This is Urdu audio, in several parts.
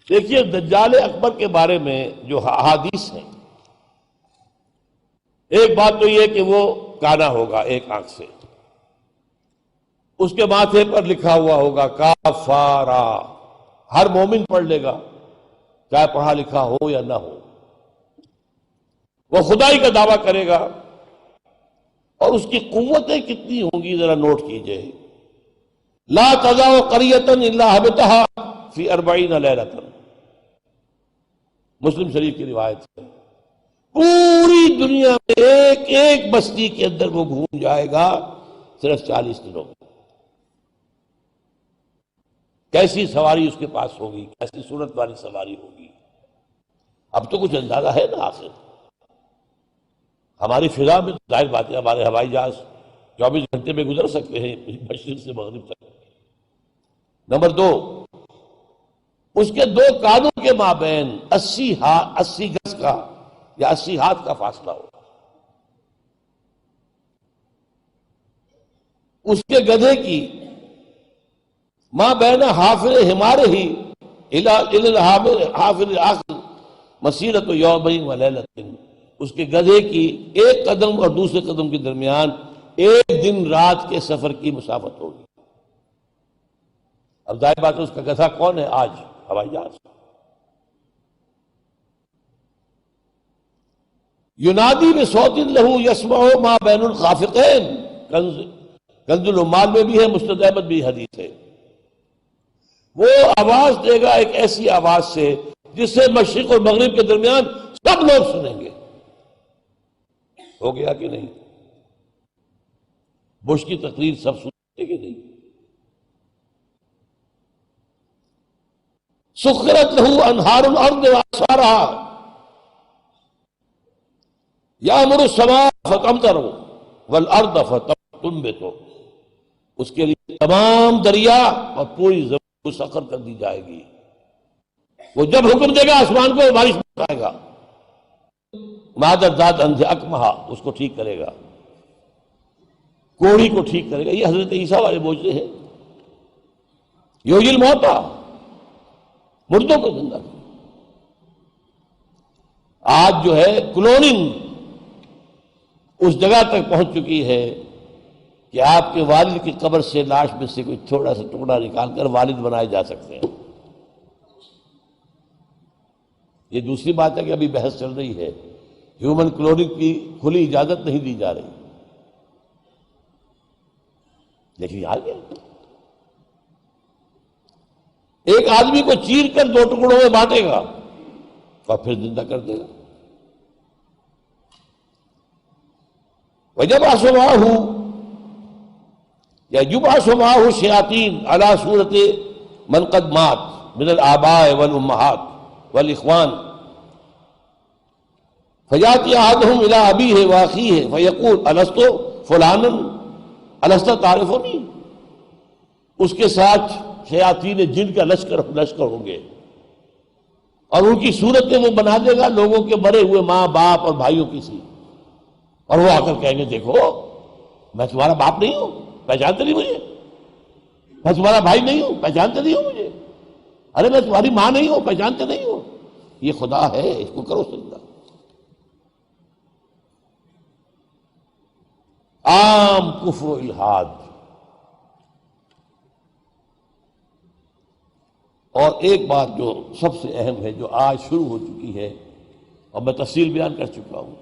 دیکھیے دجال اکبر کے بارے میں جو احادیث ہیں، ایک بات تو یہ کہ وہ کانا ہوگا ایک آنکھ سے، اس کے ماتھے پر لکھا ہوا ہوگا کافارا، ہر مومن پڑھ لے گا چاہے پڑھا لکھا ہو یا نہ ہو، وہ خدائی کا دعویٰ کرے گا، اور اس کی قوتیں کتنی ہوں گی ذرا نوٹ کیجئے، لا تزع قریۃ الا حبطھا فی 40 لیلۃ، مسلم شریف کی روایت ہے، پوری دنیا میں ایک ایک بستی کے اندر وہ گھوم جائے گا صرف 40 دنوں میں۔ کیسی سواری اس کے پاس ہوگی، کیسی صورت والی سواری ہوگی، اب تو کچھ اندازہ ہے نا۔ آخر ہماری فضا میں ظاہر بات ہے ہمارے ہوائی جہاز 24 گھنٹے میں گزر سکتے ہیں مشرق سے مغرب تک۔ نمبر 2، اس کے 2 کانوں کے مابین 80 گز کا یا 80 ہاتھ کا فاصلہ ہو، اس کے گدھے کی ماں بین حافر ہمارے ہی حافر آخر مسیرت یومین و لیلۃ، اس کے گدھے کی ایک قدم اور دوسرے قدم کے درمیان ایک دن رات کے سفر کی مسافت ہوگی۔ اب ظاہر بات ہے اس کا گدھا کون ہے آج؟ ہوائی جہاز۔ ینادی بصوت لہ یسمع ما بین الخافقین، کنز العمال میں بھی ہے، مسند احمد بھی حدیث ہے، وہ آواز دے گا ایک ایسی آواز سے جس سے مشرق اور مغرب کے درمیان سب لوگ سنیں گے۔ ہو گیا کہ نہیں؟ بش کی تقریر سب سنیں گے نہیں؟ سخرت لہ انہار الارض واسفارھا یأمر السماء فتمطر والارض فتنبت، اس کے لیے تمام دریا اور پوری زمین کو سخر کر دی جائے گی، وہ جب حکم دے گا آسمان کو بارش برسائے گا، مادر ذات اندھے اکمہا اس کو ٹھیک کرے گا، کوڑی کو ٹھیک کرے گا۔ یہ حضرت عیسیٰ والے معجزے ہیں، یحیی الموتیٰ، مردوں کو زندہ کرے۔ آج جو ہے کلوننگ اس جگہ تک پہنچ چکی ہے کہ آپ کے والد کی قبر سے لاش میں سے کوئی تھوڑا سا ٹکڑا نکال کر والد بنائے جا سکتے ہیں۔ یہ دوسری بات ہے کہ ابھی بحث چل رہی ہے، ہیومن کلوننگ کی کھلی اجازت نہیں دی جا رہی، لیکن آ گیا ایک آدمی کو چیر کر 2 ٹکڑوں میں بانٹے گا اور پھر زندہ کر دے گا۔ وَيَبْعَثُ مَعَهُ یا یبعث معه الشیاطین علی صورت من قد مات من الآباء والأمہات والإخوان فیاتی احدہم الی ابیہ واخیہ فیقول الست فلانا الست تعرفنی، اس کے ساتھ شیاطین جن کا لشکر ہوں گے اور ان کی صورتیں وہ بنا دے گا لوگوں کے مرے ہوئے ماں باپ اور بھائیوں کی سی، اور وہ آ کر کہیں گے دیکھو میں تمہارا باپ نہیں ہوں، پہچانتے نہیں مجھے، میں تمہارا بھائی نہیں ہوں، پہچانتے نہیں ہو مجھے، ارے میں تمہاری ماں نہیں ہوں، پہچانتے نہیں ہو، یہ خدا ہے، اس کو کرو سجدہ۔ عام کفر و الحاد۔ اور ایک بات جو سب سے اہم ہے جو آج شروع ہو چکی ہے اور میں تفصیل بیان کر چکا ہوں،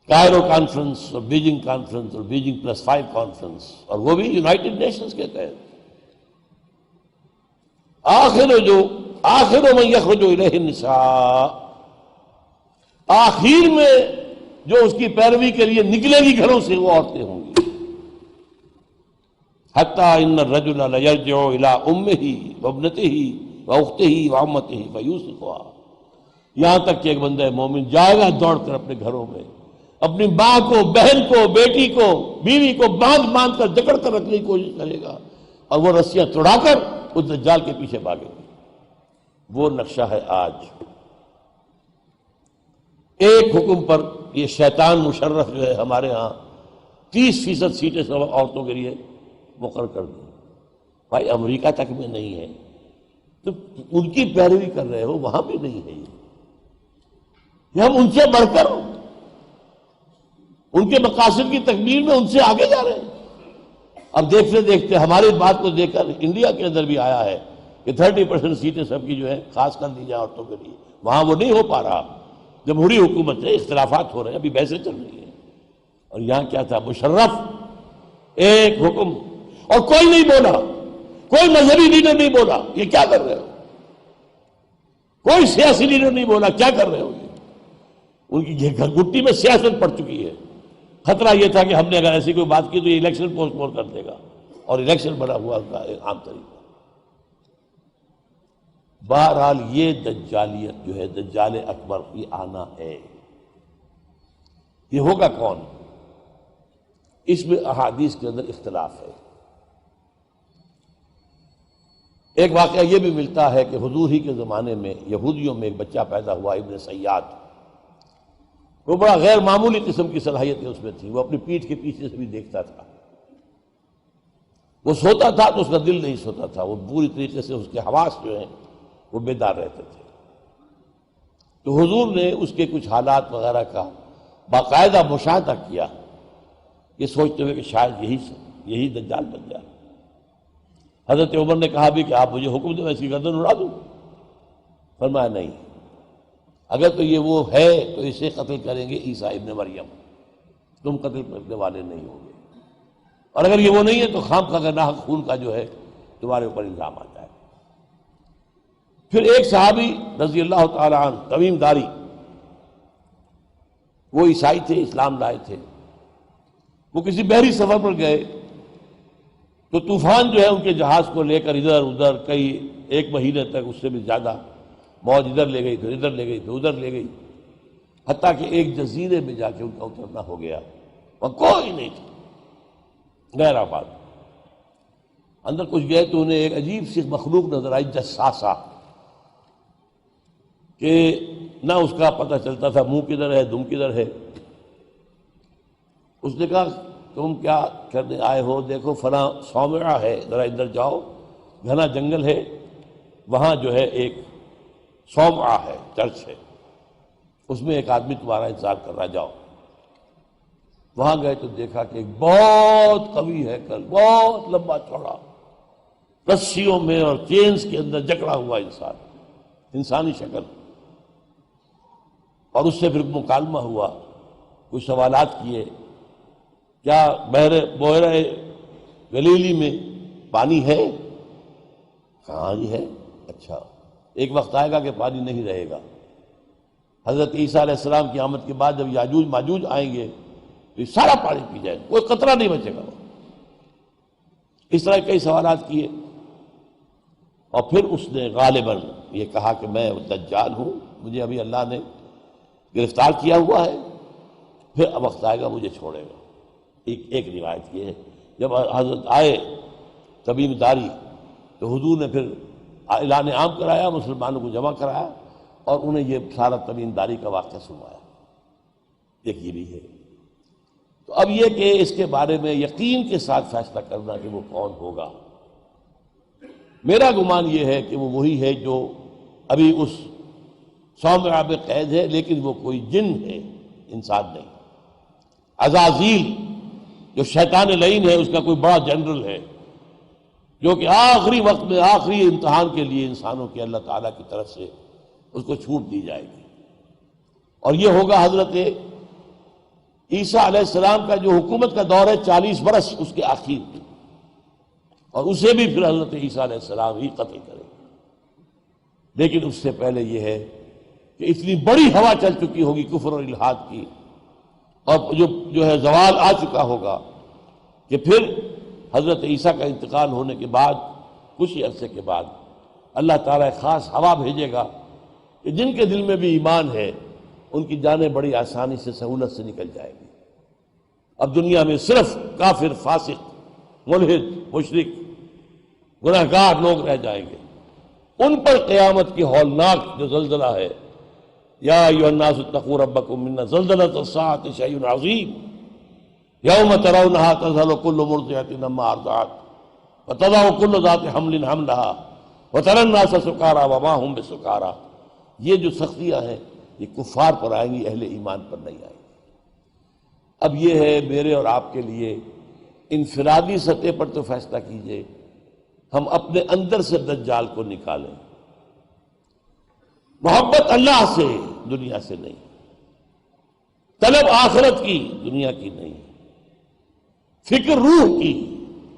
کائرو کانفرنس اور بیجنگ کانفرنس اور بیجنگ +5 کانفرنس، اور وہ بھی یونائٹڈ نیشنز کے تحت، آخر من یخرج الیہ النساء، آخر میں جو اس کی پیروی کے لیے نکلے گی گھروں سے وہ عورتیں ہوں گی، حتی ان الرجل لیرجع الی امہ وابنتہ واختہ وعمتہ فیوثقھا، یہاں تک کہ ایک بندہ مومن جائے گا دوڑ کر اپنے گھروں میں، اپنی ماں کو، بہن کو، بیٹی کو، بیوی کو باندھ کر جکڑ کر رکھنے کی کوشش کرے گا، اور وہ رسیاں توڑا کر اس دجال کے پیچھے بھاگے گا۔ وہ نقشہ ہے آج۔ ایک حکم پر یہ شیطان مشرف جو ہے ہمارے ہاں 30% سیٹیں سب عورتوں کے لیے مقرر کر دیں۔ بھائی امریکہ تک میں نہیں ہے تو ان کی پیروی کر رہے ہو، وہاں بھی نہیں ہے یہ ہم ان سے بڑھ کر ان کے مقاصد کی تکمیل میں ان سے آگے جا رہے ہیں۔ اب دیکھتے دیکھتے ہماری بات کو دیکھ کر انڈیا کے اندر بھی آیا ہے کہ 30% سیٹیں سب کی جو ہے خاص کر دی جائیں عورتوں کے لیے، وہاں وہ نہیں ہو پا رہا، جمہوری حکومت ہے، اختلافات ہو رہے ہیں، ابھی بحثیں چل رہی ہیں۔ اور یہاں کیا تھا، مشرف ایک حکم، اور کوئی نہیں بولا، کوئی مذہبی لیڈر نہیں بولا یہ کیا کر رہے ہو، کوئی سیاسی لیڈر نہیں بولا کیا کر رہے ہو یہ۔ ان کی گھٹی میں سیاست پڑ چکی ہے۔ خطرہ یہ تھا کہ ہم نے اگر ایسی کوئی بات کی تو یہ الیکشن پوسٹ پون کر دے گا، اور الیکشن بڑا ہوا ان کا ایک عام طریقہ۔ بہرحال یہ دجالیت جو ہے، دجال اکبر کی آنا ہے، یہ ہوگا کون؟ اس میں احادیث کے اندر اختلاف ہے۔ ایک واقعہ یہ بھی ملتا ہے کہ حضور ہی کے زمانے میں یہودیوں میں ایک بچہ پیدا ہوا، ابن سیاد، وہ بڑا غیر معمولی قسم کی صلاحیتیں اس میں تھی، وہ اپنی پیٹھ کے پیچھے سے بھی دیکھتا تھا، وہ سوتا تھا تو اس کا دل نہیں سوتا تھا، وہ پوری طریقے سے اس کے حواس جو ہیں وہ بیدار رہتے تھے۔ تو حضور نے اس کے کچھ حالات وغیرہ کا باقاعدہ مشاہدہ کیا، یہ سوچتے ہوئے کہ شاید یہی دجال بن جائے۔ حضرت عمر نے کہا بھی کہ آپ مجھے حکم دیں میں اس کی گردن اڑا دوں؟ فرمایا نہیں، اگر تو یہ وہ ہے تو اسے قتل کریں گے عیسیٰ ابن مریم، تم قتل کرنے والے نہیں ہوں گے، اور اگر یہ وہ نہیں ہے تو خام کا ناحق خون کا جو ہے تمہارے اوپر الزام آتا ہے۔ پھر ایک صحابی رضی اللہ تعالی عنہ تمیم داری، وہ عیسائی تھے، اسلام لائے تھے، وہ کسی بحری سفر پر گئے تو طوفان جو ہے ان کے جہاز کو لے کر ادھر ادھر کئی ایک مہینے تک، اس سے بھی زیادہ، موج ادھر لے گئی پھر ادھر لے گئی پھر ادھر لے گئی، حتیٰ کہ ایک جزیرے میں جا کے ان کا اترنا ہو گیا، وہاں کوئی نہیں تھا، غیر آباد۔ اندر کچھ گئے تو انہیں ایک عجیب سی مخلوق نظر آئی، جساسہ، کہ نہ اس کا پتہ چلتا تھا منہ کدھر ہے دم کدھر ہے۔ اس نے کہا تم کیا کرنے آئے ہو؟ دیکھو فلاں صومعہ ہے، ذرا ادھر جاؤ، گھنا جنگل ہے، وہاں جو ہے ایک صومعہ ہے، چرچ ہے، اس میں ایک آدمی تمہارا انتظار کر رہا، جاؤ۔ وہاں گئے تو دیکھا کہ ایک بہت قوی ہے، بہت لمبا چوڑا، رسیوں میں اور چینز کے اندر جکڑا ہوا انسان، انسانی شکل، اور اس سے پھر مکالمہ ہوا، کچھ سوالات کیے، کیا بحیرہ گلیلی میں پانی ہے؟ کہاں جی ہے؟ اچھا، ایک وقت آئے گا کہ پانی نہیں رہے گا، حضرت عیسیٰ علیہ السلام کی آمد کے بعد جب یاجوج ماجوج آئیں گے تو یہ سارا پانی پی جائے گا، کوئی قطرہ نہیں بچے گا۔ اس طرح کئی سوالات کیے، اور پھر اس نے غالباً یہ کہا کہ میں دجال ہوں، مجھے ابھی اللہ نے گرفتار کیا ہوا ہے، پھر اب وقت آئے گا مجھے چھوڑے گا۔ ایک روایت یہ ہے، جب حضرت آئے تمیم داری تو حضور نے پھر اعلان عام کرایا، مسلمانوں کو جمع کرایا، اور انہیں یہ سارا تمیم داری کا واقعہ سنوایا۔ ایک یہ بھی ہے۔ تو اب یہ کہ اس کے بارے میں یقین کے ساتھ فیصلہ کرنا کہ وہ کون ہوگا، میرا گمان یہ ہے کہ وہ وہی ہے جو ابھی اس صومعہ میں قید ہے، لیکن وہ کوئی جن ہے، انسان نہیں۔ عزازیل جو شیطان لعین ہے، اس کا کوئی بڑا جنرل ہے، جو کہ آخری وقت میں آخری امتحان کے لیے انسانوں کے اللہ تعالیٰ کی طرف سے اس کو چھوٹ دی جائے گی، اور یہ ہوگا حضرت عیسیٰ علیہ السلام کا جو حکومت کا دور ہے 40 برس اس کے آخر میں، اور اسے بھی پھر حضرت عیسیٰ علیہ السلام ہی قتل کرے گا۔ لیکن اس سے پہلے یہ ہے کہ اتنی بڑی ہوا چل چکی ہوگی کفر اور الحاد کی، اور جو ہے زوال آ چکا ہوگا، کہ پھر حضرت عیسیٰ کا انتقال ہونے کے بعد کچھ ہی عرصے کے بعد اللہ تعالیٰ ایک خاص ہوا بھیجے گا کہ جن کے دل میں بھی ایمان ہے ان کی جانیں بڑی آسانی سے سہولت سے نکل جائے گی۔ اب دنیا میں صرف کافر، فاسق، ملحد، مشرک، گناہگار لوگ رہ جائیں گے، ان پر قیامت کی ہولناک جو زلزلہ ہے، یا ایھا الناس اتقوا ربکم ان زلزلۃ الساعۃ شیء عظیم یوم ترونها تذہل کل مرضعۃ عما ارضعت وتضع کل ذات حمل حملها وَتَرَى النَّاسَ سُكَارَىٰ وَمَا هُم بِسُكَارَىٰ، یہ جو سختیاں ہیں یہ کفار پر آئیں گی، اہل ایمان پر نہیں آئیں گی۔ اب یہ ہے میرے اور آپ کے لیے انفرادی سطح پر تو فیصلہ کیجئے، ہم اپنے اندر سے دجال کو نکالیں، محبت اللہ سے، دنیا سے نہیں، طلب آخرت کی، دنیا کی نہیں، فکر روح کی،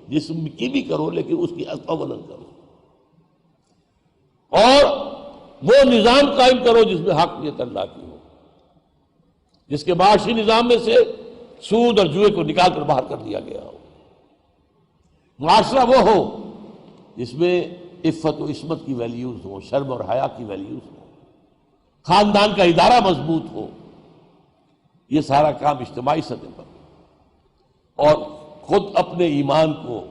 جسم کی بھی کرو لیکن اس کی اولاً کرو، اور وہ نظام قائم کرو جس میں حاکمیت اللہ کی ہو، جس کے معاشی نظام میں سے سود اور جوئے کو نکال کر باہر کر دیا گیا ہو، معاشرہ وہ ہو جس میں عفت و عصمت کی ویلیوز ہو، شرم اور حیا کی ویلیوز ہو، خاندان کا ادارہ مضبوط ہو۔ یہ سارا کام اجتماعی سطح پر، اور خود اپنے ایمان کو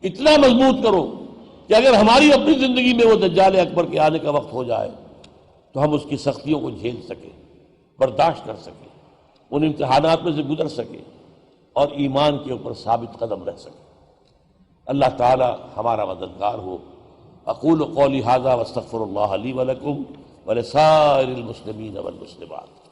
اتنا مضبوط کرو کہ اگر ہماری اپنی زندگی میں وہ دجال اکبر کے آنے کا وقت ہو جائے تو ہم اس کی سختیوں کو جھیل سکیں، برداشت کر سکیں، ان امتحانات میں سے گزر سکیں اور ایمان کے اوپر ثابت قدم رہ سکیں۔ اللہ تعالی ہمارا مددگار ہو۔ اقول قولی ھذا واستغفر اللہ لی ولکم ولسائر المسلمین والمسلمات۔